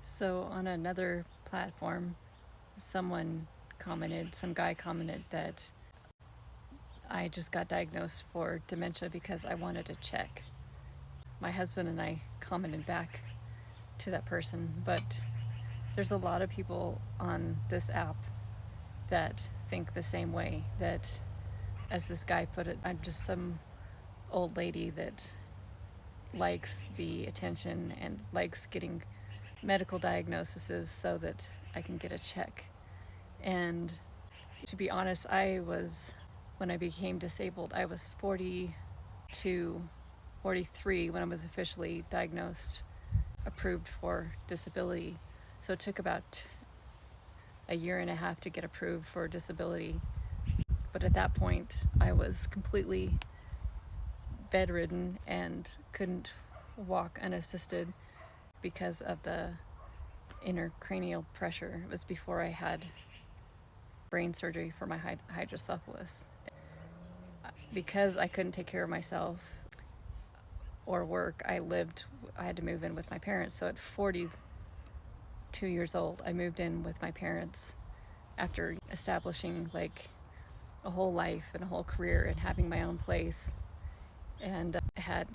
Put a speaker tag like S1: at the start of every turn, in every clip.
S1: So on another platform, some guy commented that I just got diagnosed for dementia because I wanted to check. My husband and I commented back to that person, but there's a lot of people on this app that think the same way, that, as this guy put it, I'm just some old lady that likes the attention and likes getting medical diagnoses so that I can get a check. And to be honest, when I became disabled, I was 42, 43 when I was officially diagnosed, approved for disability. So it took about a year and a half to get approved for disability. But at that point, I was completely bedridden and couldn't walk unassisted because of the intracranial pressure. It was before I had brain surgery for my hydrocephalus. Because I couldn't take care of myself or work, I had to move in with my parents. So at 42 years old, I moved in with my parents after establishing like a whole life and a whole career and having my own place, and had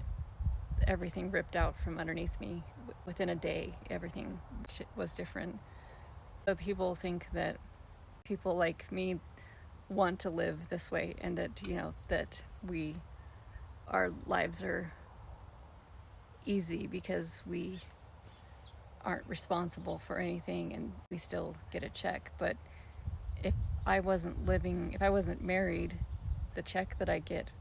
S1: everything ripped out from underneath me. Within a day, everything was different. So people think that people like me want to live this way, and that, that our lives are easy because we aren't responsible for anything and we still get a check. But if I wasn't married, the check that I get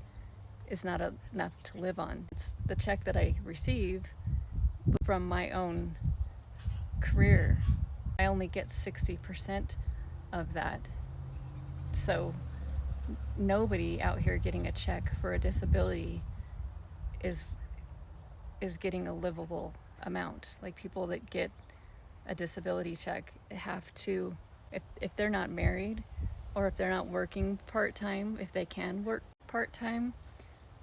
S1: is not enough to live on. It's the check that I receive from my own career. I only get 60% of that. So nobody out here getting a check for a disability is getting a livable amount. Like, people that get a disability check have to, if they're not married or if they're not working part-time, if they can work part-time,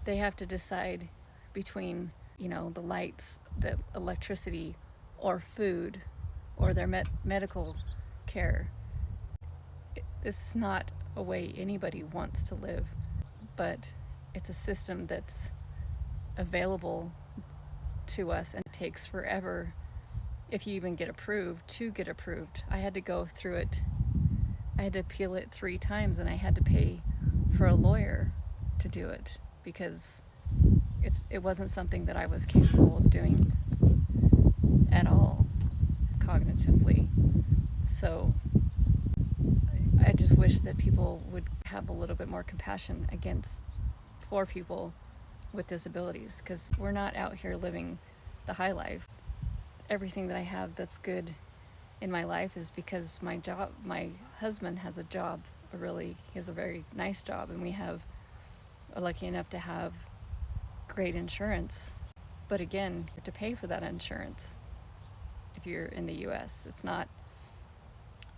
S1: they have to decide between, the lights, the electricity, or food, or their medical care. This is not a way anybody wants to live, but it's a system that's available to us, and it takes forever if you even get approved. I had to go through it. I had to appeal it 3 times, and I had to pay for a lawyer to do it because it wasn't something that I was capable of doing at all cognitively. So I just wish that people would have a little bit more compassion for people with disabilities, because we're not out here living the high life. Everything that I have that's good in my life is because my husband has a job, he has a very nice job, and we're lucky enough to have great insurance. But again, you have to pay for that insurance if you're in the US.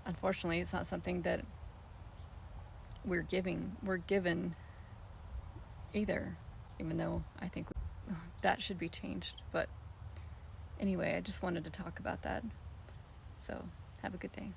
S1: Unfortunately, it's not something that we're given either, even though I think that should be changed. But anyway, I just wanted to talk about that. So have a good day.